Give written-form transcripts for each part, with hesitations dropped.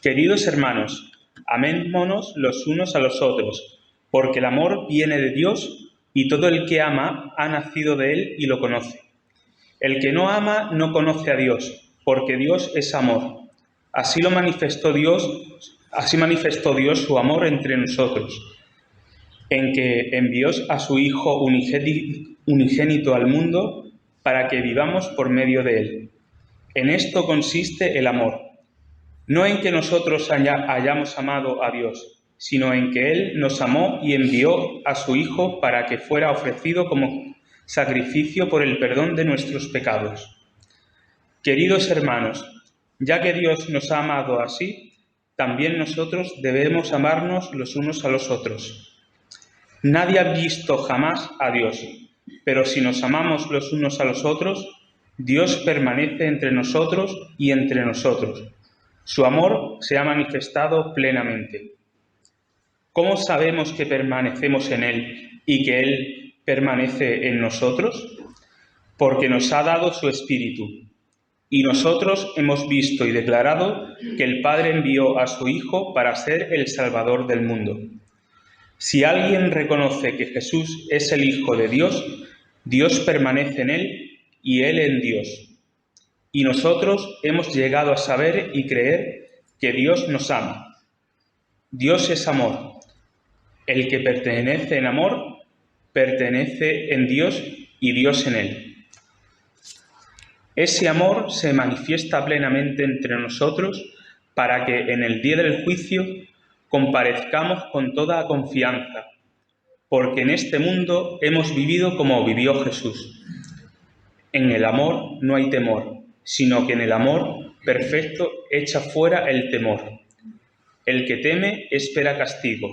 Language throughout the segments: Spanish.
Queridos hermanos, amémonos los unos a los otros, porque el amor viene de Dios y todo el que ama ha nacido de Él y lo conoce. El que no ama no conoce a Dios, porque Dios es amor. Así manifestó Dios su amor entre nosotros, en que envió a su Hijo unigénito al mundo para que vivamos por medio de Él. En esto consiste el amor. No en que nosotros hayamos amado a Dios, sino en que Él nos amó y envió a su Hijo para que fuera ofrecido como sacrificio por el perdón de nuestros pecados. Queridos hermanos, ya que Dios nos ha amado así, también nosotros debemos amarnos los unos a los otros. Nadie ha visto jamás a Dios, pero si nos amamos los unos a los otros, Dios permanece entre nosotros y entre nosotros. Su amor se ha manifestado plenamente. ¿Cómo sabemos que permanecemos en Él y que Él permanece en nosotros? Porque nos ha dado su Espíritu. Y nosotros hemos visto y declarado que el Padre envió a su Hijo para ser el Salvador del mundo. Si alguien reconoce que Jesús es el Hijo de Dios, Dios permanece en Él y Él en Dios. Y nosotros hemos llegado a saber y creer que Dios nos ama. Dios es amor. El que pertenece en amor, pertenece en Dios y Dios en él. Ese amor se manifiesta plenamente entre nosotros para que en el día del juicio comparezcamos con toda confianza, porque en este mundo hemos vivido como vivió Jesús. En el amor no hay temor, sino que en el amor perfecto echa fuera el temor. El que teme espera castigo,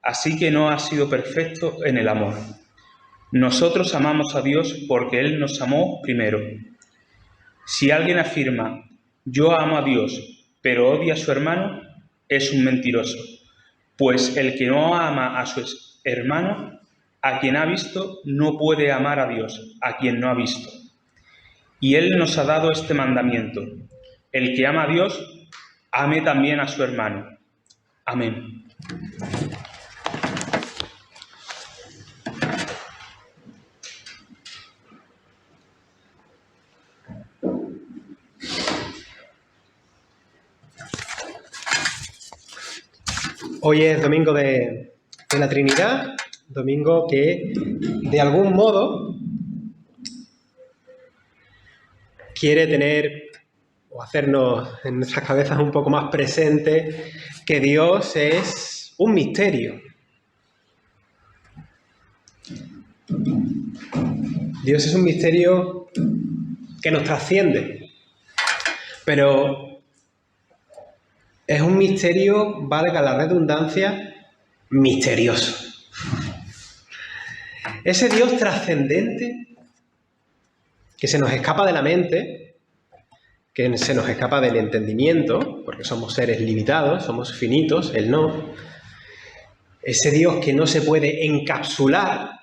así que no ha sido perfecto en el amor. Nosotros amamos a Dios porque Él nos amó primero. Si alguien afirma, yo amo a Dios, pero odia a su hermano, es un mentiroso, pues el que no ama a su hermano, a quien ha visto, no puede amar a Dios, a quien no ha visto. Y Él nos ha dado este mandamiento: el que ama a Dios, ame también a su hermano. Amén. Hoy es domingo de la Trinidad, domingo que de algún modo quiere tener o hacernos en nuestras cabezas un poco más presente que Dios es un misterio. Dios es un misterio que nos trasciende, pero es un misterio, valga la redundancia, misterioso. Ese Dios trascendente que se nos escapa de la mente, que se nos escapa del entendimiento, porque somos seres limitados, somos finitos, Él no. Ese Dios que no se puede encapsular,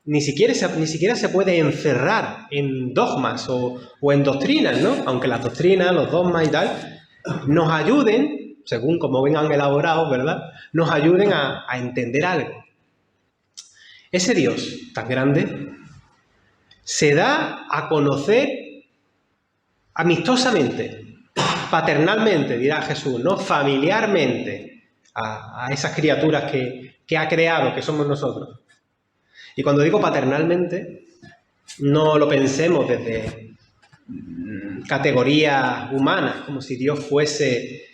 ni siquiera se puede encerrar en dogmas o en doctrinas, ¿no? Aunque las doctrinas, los dogmas y tal, nos ayuden, según como vengan elaborados, ¿verdad?, nos ayuden a entender algo. Ese Dios tan grande se da a conocer amistosamente, paternalmente, dirá Jesús, ¿no?, familiarmente a esas criaturas que ha creado, que somos nosotros. Y cuando digo paternalmente, no lo pensemos desde categorías humanas, como si Dios fuese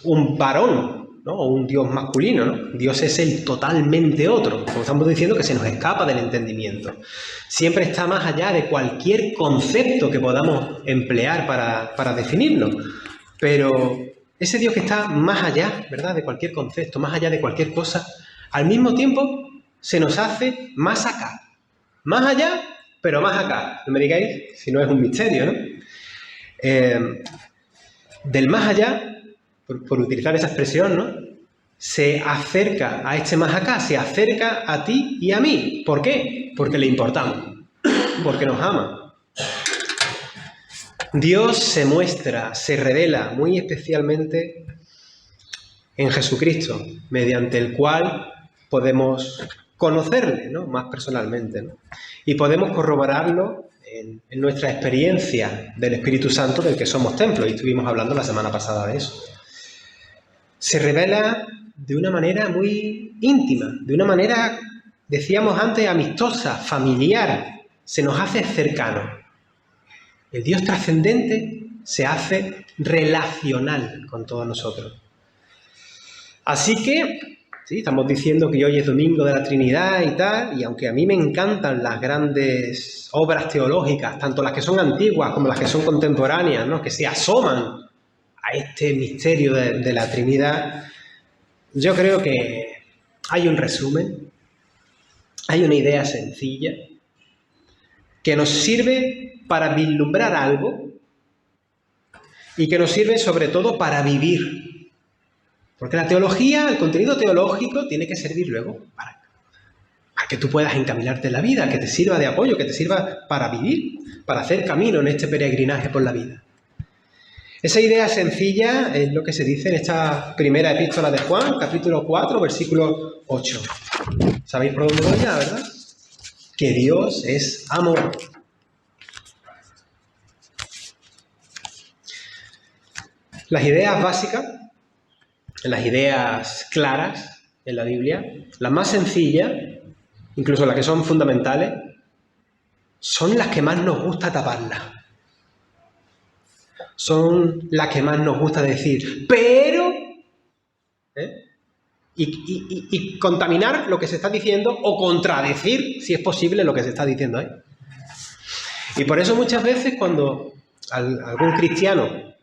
un varón, ¿no?, o un Dios masculino, ¿no? Dios es el totalmente otro, como estamos diciendo, que se nos escapa del entendimiento. Siempre está más allá de cualquier concepto que podamos emplear para definirlo. Pero ese Dios que está más allá, ¿verdad?, de cualquier concepto, más allá de cualquier cosa, al mismo tiempo se nos hace más acá. Más allá, pero más acá. No me digáis si no es un misterio, ¿no? Del más allá, por utilizar esa expresión, ¿no?, se acerca a este más acá, se acerca a ti y a mí. ¿Por qué? Porque le importamos, porque nos ama. Dios se muestra, se revela muy especialmente en Jesucristo, mediante el cual podemos conocerle, ¿no?, más personalmente, ¿no? Y podemos corroborarlo en nuestra experiencia del Espíritu Santo del que somos templo, y estuvimos hablando la semana pasada de eso. Se revela de una manera muy íntima, de una manera, decíamos antes, amistosa, familiar, se nos hace cercano. El Dios trascendente se hace relacional con todos nosotros. Así que, sí, estamos diciendo que hoy es domingo de la Trinidad y tal, y aunque a mí me encantan las grandes obras teológicas, tanto las que son antiguas como las que son contemporáneas, ¿no?, que se asoman a este misterio de la Trinidad, yo creo que hay un resumen, hay una idea sencilla que nos sirve para vislumbrar algo y que nos sirve sobre todo para vivir. Porque la teología, el contenido teológico tiene que servir luego para que tú puedas encaminarte en la vida, que te sirva de apoyo, que te sirva para vivir, para hacer camino en este peregrinaje por la vida. Esa idea sencilla es lo que se dice en esta primera epístola de Juan, capítulo 4, versículo 8. ¿Sabéis por dónde voy ya, verdad? Que Dios es amor. Las ideas básicas, las ideas claras en la Biblia, las más sencillas, incluso las que son fundamentales, son las que más nos gusta taparlas. Son las que más nos gusta decir, pero... Y contaminar lo que se está diciendo o contradecir, si es posible, lo que se está diciendo ahí. Y por eso muchas veces cuando algún cristiano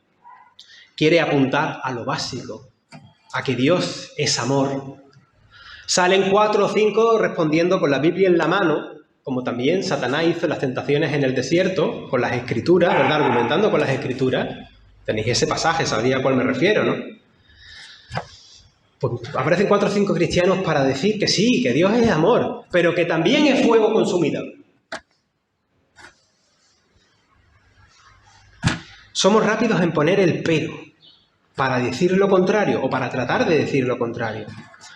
quiere apuntar a lo básico, a que Dios es amor, salen 4 o 5 respondiendo con la Biblia en la mano, como también Satanás hizo las tentaciones en el desierto, con las Escrituras, ¿verdad?, argumentando con las Escrituras. Tenéis ese pasaje, sabéis a cuál me refiero, ¿no? Pues aparecen 4 o 5 cristianos para decir que sí, que Dios es amor, pero que también es fuego consumidor. Somos rápidos en poner el pero, para decir lo contrario, o para tratar de decir lo contrario,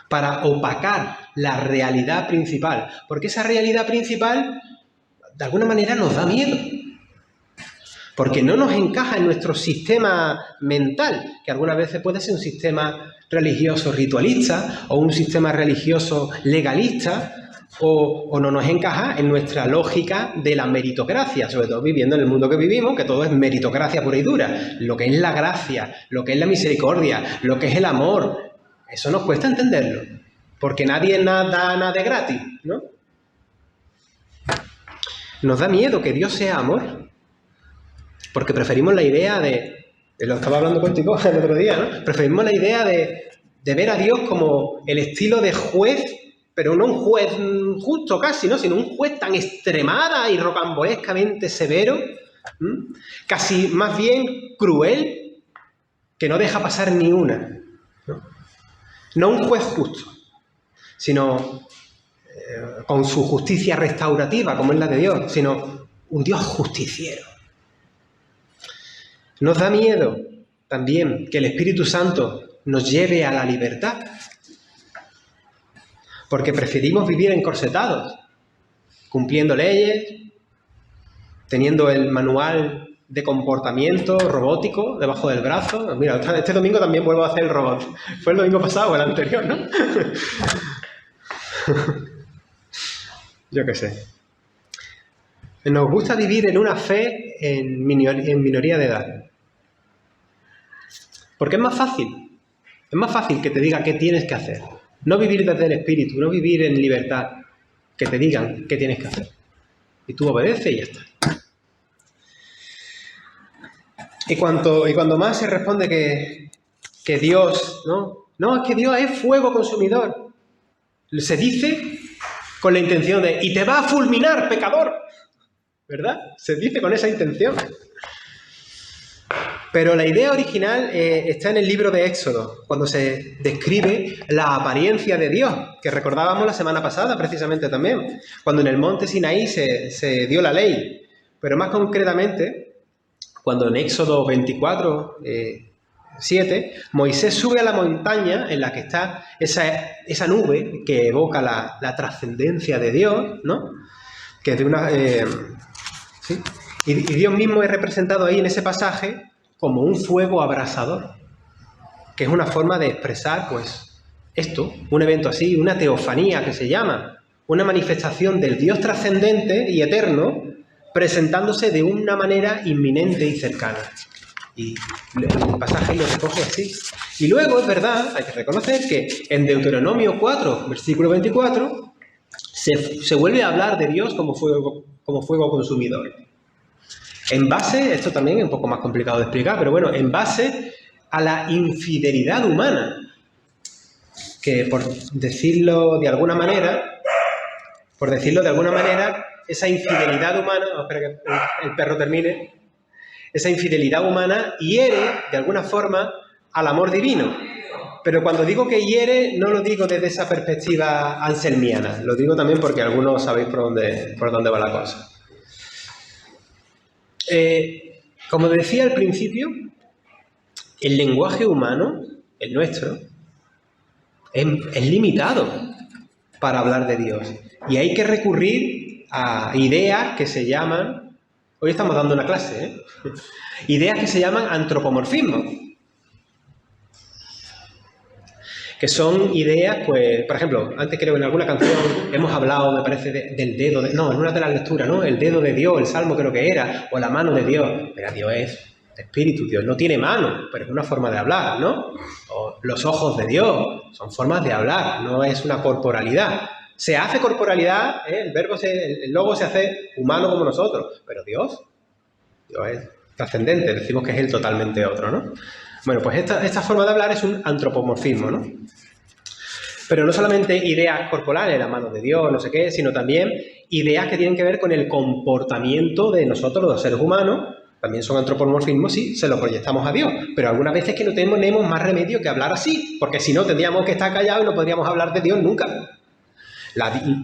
para opacar la realidad principal, porque esa realidad principal, de alguna manera, nos da miedo, porque no nos encaja en nuestro sistema mental, que algunas veces puede ser un sistema religioso ritualista o un sistema religioso legalista, o no nos encaja en nuestra lógica de la meritocracia, sobre todo viviendo en el mundo que vivimos, que todo es meritocracia pura y dura. Lo que es la gracia, lo que es la misericordia, lo que es el amor, eso nos cuesta entenderlo, porque nadie da nada de gratis, ¿no? Nos da miedo que Dios sea amor, porque preferimos la idea lo estaba hablando contigo el otro día, ¿no? Preferimos la idea de ver a Dios como el estilo de juez, pero no un juez justo casi, ¿no?, sino un juez tan extremada y rocambolescamente severo, casi más bien cruel, que no deja pasar ni una. No un juez justo, sino con su justicia restaurativa, como es la de Dios, sino un Dios justiciero. Nos da miedo también que el Espíritu Santo nos lleve a la libertad, porque preferimos vivir encorsetados, cumpliendo leyes, teniendo el manual de comportamiento robótico debajo del brazo. Mira, este domingo también vuelvo a hacer el robot. Fue el domingo pasado o el anterior, ¿no? Yo qué sé. Nos gusta vivir en una fe en minoría de edad. Porque es más fácil. Es más fácil que te diga qué tienes que hacer. No vivir desde el Espíritu, no vivir en libertad. Que te digan qué tienes que hacer. Y tú obedeces y ya está. Y cuando más se responde que Dios, no, es que Dios es fuego consumidor. Se dice con la intención de, y te va a fulminar, pecador. ¿Verdad? Se dice con esa intención. Pero la idea original está en el libro de Éxodo, cuando se describe la apariencia de Dios, que recordábamos la semana pasada precisamente también, cuando en el monte Sinaí se dio la ley. Pero más concretamente, cuando en Éxodo 24, 7, Moisés sube a la montaña en la que está esa nube que evoca la trascendencia de Dios, ¿no? Que es de una... ¿sí? Y Dios mismo es representado ahí en ese pasaje como un fuego abrasador, que es una forma de expresar, pues, esto, un evento así, una teofanía que se llama, una manifestación del Dios trascendente y eterno, presentándose de una manera inminente y cercana. Y el pasaje lo recoge así. Y luego, es verdad, hay que reconocer que en Deuteronomio 4, versículo 24, se vuelve a hablar de Dios como fuego consumidor. En base, esto también es un poco más complicado de explicar, pero bueno, en base a la infidelidad humana, que por decirlo de alguna manera, esa infidelidad humana, espera que el perro termine, esa infidelidad humana hiere de alguna forma al amor divino. Pero cuando digo que hiere, no lo digo desde esa perspectiva anselmiana, lo digo también porque algunos sabéis por dónde va la cosa. Como decía al principio, el lenguaje humano, el nuestro, es limitado para hablar de Dios. Y hay que recurrir a ideas que se llaman... Hoy estamos dando una clase, ¿eh? Ideas que se llaman antropomorfismo. Que son ideas, pues, por ejemplo, antes creo en alguna canción hemos hablado, me parece, del dedo, en una de las lecturas, ¿no? El dedo de Dios, el salmo creo que era, o la mano de Dios. Pero Dios es espíritu, Dios no tiene mano, pero es una forma de hablar, ¿no? O los ojos de Dios, son formas de hablar, no es una corporalidad. Se hace corporalidad, el logo se hace humano como nosotros, pero Dios es trascendente, decimos que es Él totalmente otro, ¿no? Bueno, pues esta forma de hablar es un antropomorfismo, ¿no? Pero no solamente ideas corporales, la mano de Dios, no sé qué, sino también ideas que tienen que ver con el comportamiento de nosotros, los seres humanos. También son antropomorfismos, sí, se lo proyectamos a Dios. Pero algunas veces que no tenemos más remedio que hablar así, porque si no tendríamos que estar callados y no podríamos hablar de Dios nunca.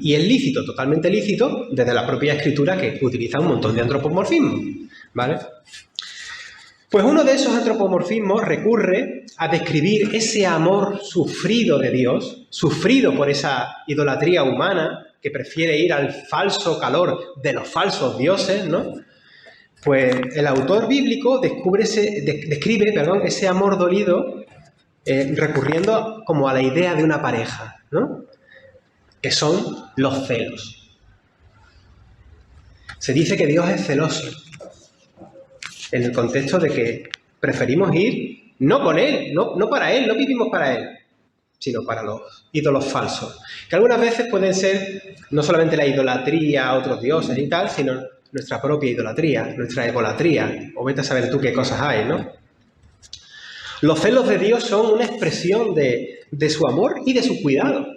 Y es lícito, totalmente lícito, desde la propia escritura que utiliza un montón de antropomorfismos, ¿vale? Pues uno de esos antropomorfismos recurre a describir ese amor sufrido de Dios, sufrido por esa idolatría humana que prefiere ir al falso calor de los falsos dioses, ¿no? Pues el autor bíblico describe ese amor dolido recurriendo como a la idea de una pareja, ¿no? Que son los celos. Se dice que Dios es celoso, en el contexto de que preferimos ir no con Él, no para Él, no vivimos para Él, sino para los ídolos falsos. Que algunas veces pueden ser no solamente la idolatría a otros dioses y tal, sino nuestra propia idolatría, nuestra egolatría, o vete a saber tú qué cosas hay, ¿no? Los celos de Dios son una expresión de su amor y de su cuidado,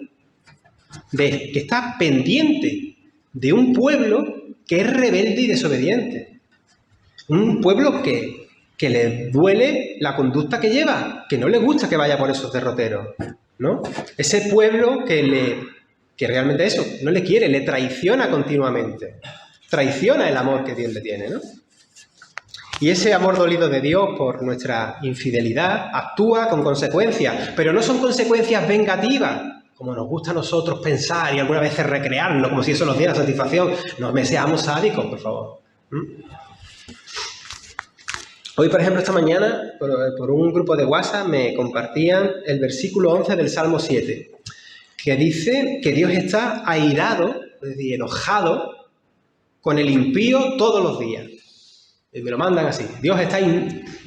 de que está pendiente de un pueblo que es rebelde y desobediente. Un pueblo que le duele la conducta que lleva, que no le gusta que vaya por esos derroteros, ¿no? Ese pueblo que realmente eso, no le quiere, le traiciona continuamente. Traiciona el amor que Dios le tiene, ¿no? Y ese amor dolido de Dios por nuestra infidelidad actúa con consecuencias, pero no son consecuencias vengativas, como nos gusta a nosotros pensar y algunas veces recrearnos, como si eso nos diera satisfacción. No seamos sádicos, por favor. Hoy, por ejemplo, esta mañana, por un grupo de WhatsApp, me compartían el versículo 11 del Salmo 7, que dice que Dios está airado, es decir, enojado, con el impío todos los días. Y me lo mandan así. Dios está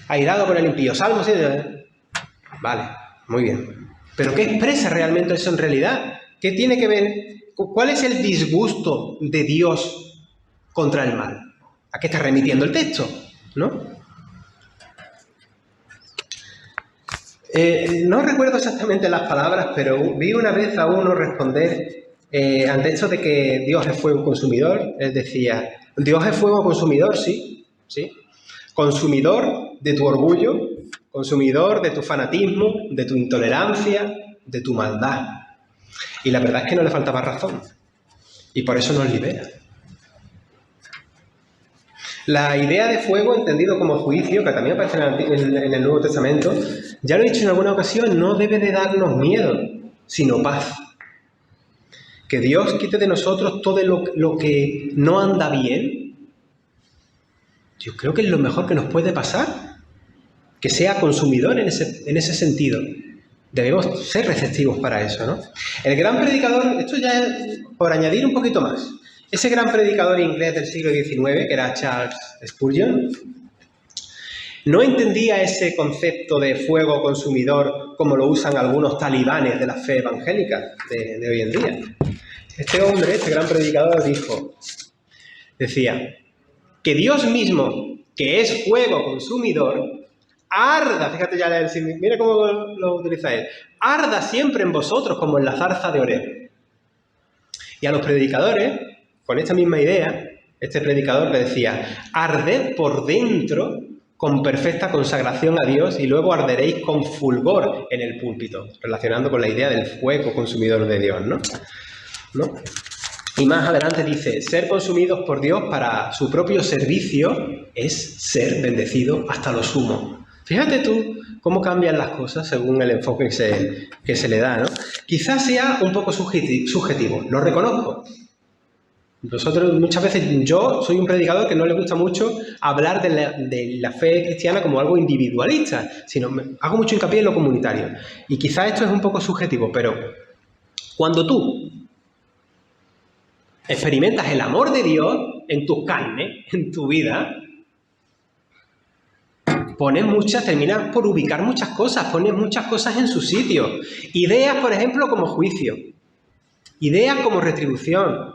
airado con el impío. Salmo 7. Vale, muy bien. ¿Pero qué expresa realmente eso en realidad? ¿Qué tiene que ver? ¿Cuál es el disgusto de Dios contra el mal? ¿A qué está remitiendo el texto? ¿No? No recuerdo exactamente las palabras, pero vi una vez a uno responder ante esto de que Dios es fuego consumidor. Él decía, Dios es fuego consumidor, sí, sí. Consumidor de tu orgullo, consumidor de tu fanatismo, de tu intolerancia, de tu maldad. Y la verdad es que no le faltaba razón. Y por eso nos libera. La idea de fuego, entendido como juicio, que también aparece en el Nuevo Testamento, ya lo he dicho en alguna ocasión, no debe de darnos miedo, sino paz. Que Dios quite de nosotros todo lo que no anda bien, yo creo que es lo mejor que nos puede pasar. Que sea consumidor en ese sentido. Debemos ser receptivos para eso, ¿no? El gran predicador, esto ya es por añadir un poquito más, ese gran predicador inglés del siglo XIX, que era Charles Spurgeon, no entendía ese concepto de fuego consumidor como lo usan algunos talibanes de la fe evangélica de hoy en día. Este hombre, este gran predicador, decía, que Dios mismo, que es fuego consumidor, arda, fíjate ya, mira cómo lo utiliza él, arda siempre en vosotros como en la zarza de Oreb. Y a los predicadores, con esta misma idea, este predicador le decía, arded por dentro con perfecta consagración a Dios y luego arderéis con fulgor en el púlpito, relacionando con la idea del fuego consumidor de Dios, ¿no? Y más adelante dice, ser consumidos por Dios para su propio servicio es ser bendecido hasta lo sumo. Fíjate tú cómo cambian las cosas según el enfoque que se le da, ¿no? Quizás sea un poco subjetivo, lo reconozco. Nosotros muchas veces, yo soy un predicador que no le gusta mucho hablar de la fe cristiana como algo individualista, sino hago mucho hincapié en lo comunitario. Y quizás esto es un poco subjetivo, pero cuando tú experimentas el amor de Dios en tus carnes, en tu vida, terminas por ubicar muchas cosas, pones muchas cosas en su sitio. Ideas, por ejemplo, como juicio, ideas como retribución,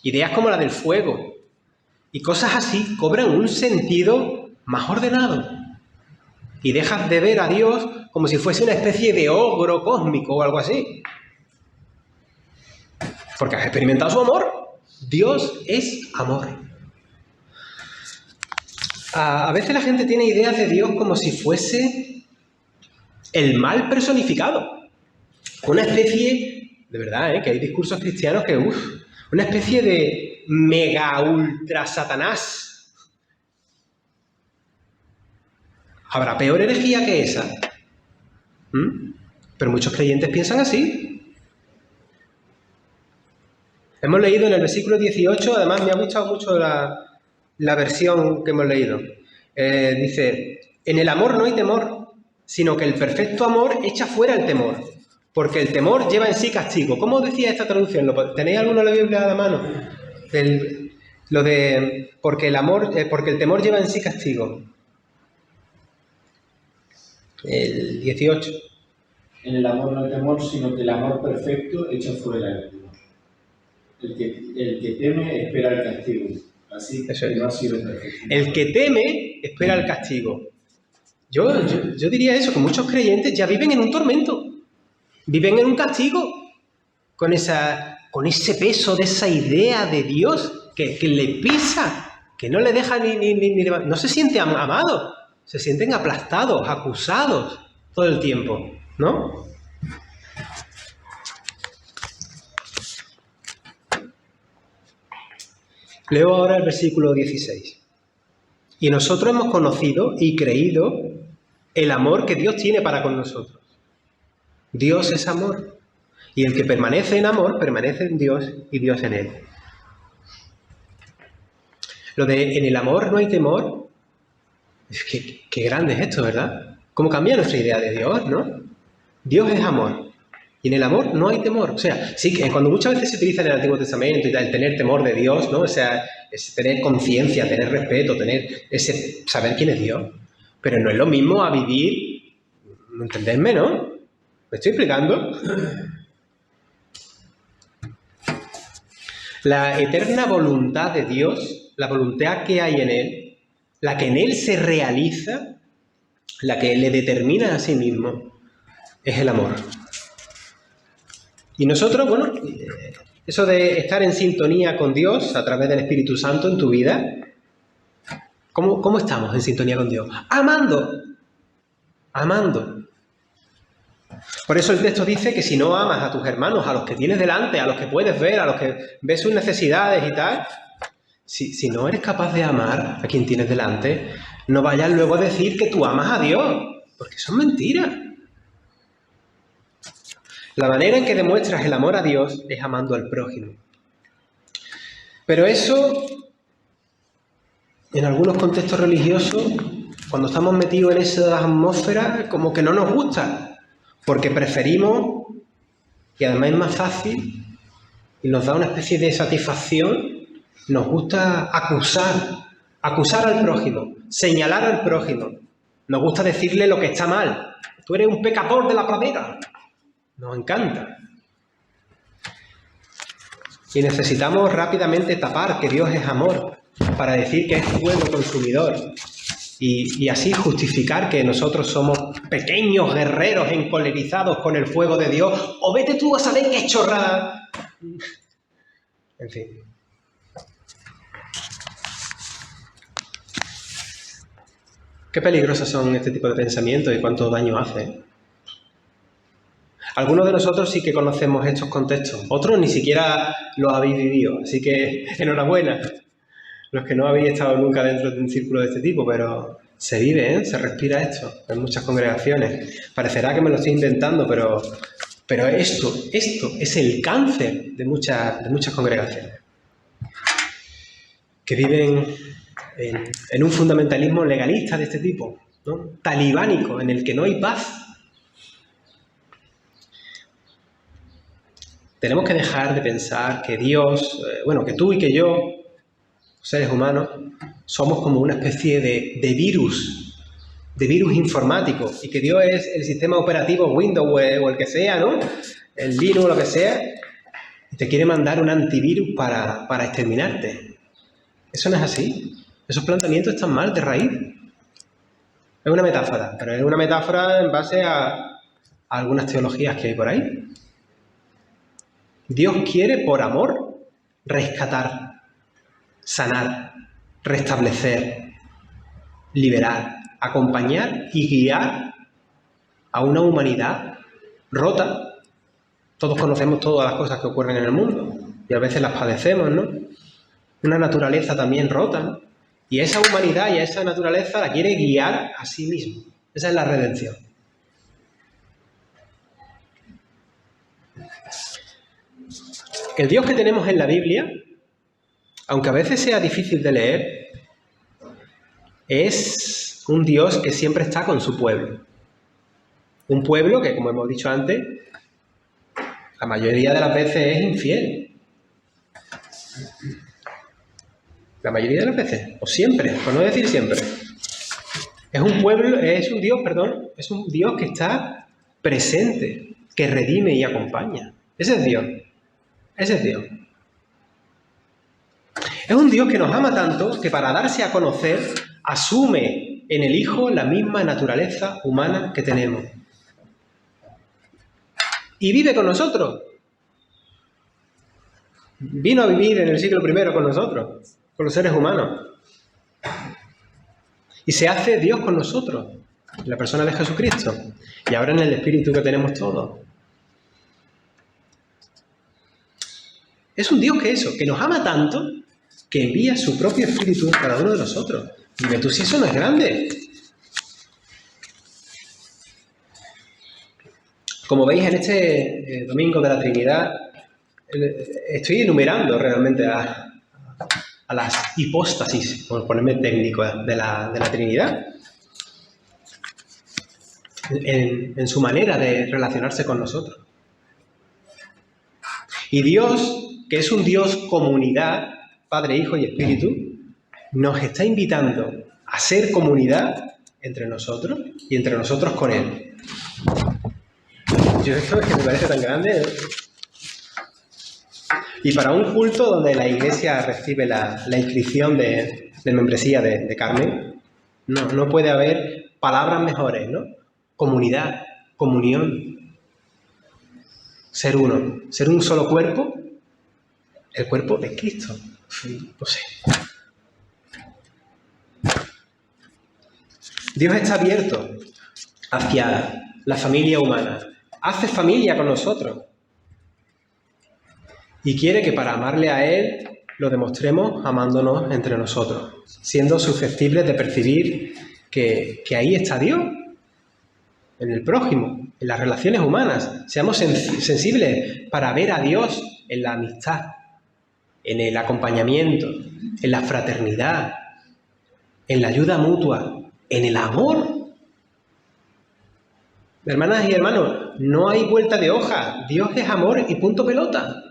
ideas como la del fuego, y cosas así cobran un sentido más ordenado. Y dejas de ver a Dios como si fuese una especie de ogro cósmico o algo así. Porque has experimentado su amor. Dios es amor. A veces la gente tiene ideas de Dios como si fuese el mal personificado. Una especie, de verdad, que hay discursos cristianos que, una especie de mega ultra Satanás. ¿Habrá peor herejía que esa? Pero muchos creyentes piensan así. Hemos leído en el versículo 18, además me ha gustado mucho la versión que hemos leído. Dice, en el amor no hay temor, sino que el perfecto amor echa fuera el temor, porque el temor lleva en sí castigo. ¿Cómo decía esta traducción? ¿Tenéis alguno de la Biblia a la mano? Porque el temor lleva en sí castigo. El 18. En el amor no hay temor, sino que el amor perfecto echa fuera el temor. El que teme espera el castigo. Así que no ha sido perfecto. El que teme espera el castigo. Yo diría eso, que muchos creyentes ya viven en un tormento. Viven en un castigo. Con ese peso de esa idea de Dios que le pisa, que no le deja ni no se siente amado. Se sienten aplastados, acusados todo el tiempo, ¿no? Leo ahora el versículo 16. Y nosotros hemos conocido y creído el amor que Dios tiene para con nosotros. Dios es amor. Y el que permanece en amor, permanece en Dios y Dios en él. Lo de en el amor no hay temor, qué grande es esto, ¿verdad? ¿Cómo cambia nuestra idea de Dios, no? Dios es amor. Y en el amor no hay temor. O sea, sí, cuando muchas veces se utiliza en el Antiguo Testamento y tal, el tener temor de Dios, ¿no? O sea, es tener conciencia, tener respeto, saber quién es Dios. Pero no es lo mismo a vivir, ¿entendedme, no? ¿Me estoy explicando? La eterna voluntad de Dios, la voluntad que hay en Él, la que en Él se realiza, la que le determina a sí mismo, es el amor. Y nosotros, bueno, eso de estar en sintonía con Dios a través del Espíritu Santo en tu vida, ¿cómo estamos en sintonía con Dios? Amando. Por eso el texto dice que si no amas a tus hermanos, a los que tienes delante, a los que puedes ver, a los que ves sus necesidades y tal, Si no eres capaz de amar a quien tienes delante, no vayas luego a decir que tú amas a Dios, porque eso es mentira. La manera en que demuestras el amor a Dios es amando al prójimo. Pero eso, en algunos contextos religiosos, cuando estamos metidos en esa atmósfera, como que no nos gusta, porque preferimos, y además es más fácil, y nos da una especie de satisfacción, nos gusta acusar al prójimo, señalar al prójimo. Nos gusta decirle lo que está mal. Tú eres un pecador de la pradera. Nos encanta. Y necesitamos rápidamente tapar que Dios es amor para decir que es fuego consumidor y así justificar que nosotros somos pequeños guerreros encolerizados con el fuego de Dios, o vete tú a saber qué chorrada. En fin. Qué peligrosos son este tipo de pensamientos y cuánto daño hacen. Algunos de nosotros sí que conocemos estos contextos, otros ni siquiera los habéis vivido, así que enhorabuena. Los que no habéis estado nunca dentro de un círculo de este tipo, pero se vive, se respira esto en muchas congregaciones. Parecerá que me lo estoy inventando, pero esto es el cáncer de muchas congregaciones que viven en un fundamentalismo legalista de este tipo, ¿no? Talibánico, en el que no hay paz. Tenemos que dejar de pensar que Dios, que tú y que yo, seres humanos, somos como una especie de virus informático, y que Dios es el sistema operativo Windows o el que sea, ¿no? El Linux o lo que sea, y te quiere mandar un antivirus para exterminarte. Eso no es así. Esos planteamientos están mal de raíz. Es una metáfora, pero es una metáfora en base a algunas teologías que hay por ahí. Dios quiere, por amor, rescatar, sanar, restablecer, liberar, acompañar y guiar a una humanidad rota. Todos conocemos todas las cosas que ocurren en el mundo y a veces las padecemos, ¿no? Una naturaleza también rota, ¿no? Y esa humanidad y a esa naturaleza la quiere guiar a sí mismo. Esa es la redención. El Dios que tenemos en la Biblia, aunque a veces sea difícil de leer, es un Dios que siempre está con su pueblo. Un pueblo que, como hemos dicho antes, la mayoría de las veces es infiel. La mayoría de las veces, o siempre, por no decir siempre. Es un Dios que está presente, que redime y acompaña. Ese es Dios. Ese es Dios. Es un Dios que nos ama tanto que para darse a conocer asume en el Hijo la misma naturaleza humana que tenemos. Y vive con nosotros. Vino a vivir en el siglo I con nosotros, con los seres humanos. Y se hace Dios con nosotros, en la persona de Jesucristo. Y ahora en el Espíritu que tenemos todos. Es un Dios que nos ama tanto, que envía su propio Espíritu en cada uno de nosotros. Dime tú si eso no es grande. Como veis en este domingo de la Trinidad, estoy enumerando realmente a las hipóstasis, por ponerme técnico, de la Trinidad, en su manera de relacionarse con nosotros. Y Dios, que es un Dios comunidad, Padre, Hijo y Espíritu, nos está invitando a ser comunidad entre nosotros y entre nosotros con Él. Yo esto es que me parece tan grande. Y para un culto donde la Iglesia recibe la inscripción de membresía de Carmen, no puede haber palabras mejores, ¿no? Comunidad, comunión, ser uno, ser un solo cuerpo, el cuerpo de Cristo. No sé. Dios está abierto hacia la familia humana, hace familia con nosotros. Y quiere que para amarle a Él lo demostremos amándonos entre nosotros, siendo susceptibles de percibir que ahí está Dios, en el prójimo, en las relaciones humanas. Seamos sensibles para ver a Dios en la amistad, en el acompañamiento, en la fraternidad, en la ayuda mutua, en el amor. Hermanas y hermanos, no hay vuelta de hoja. Dios es amor y punto pelota.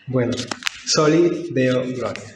Bueno, Soli Deo Gloria.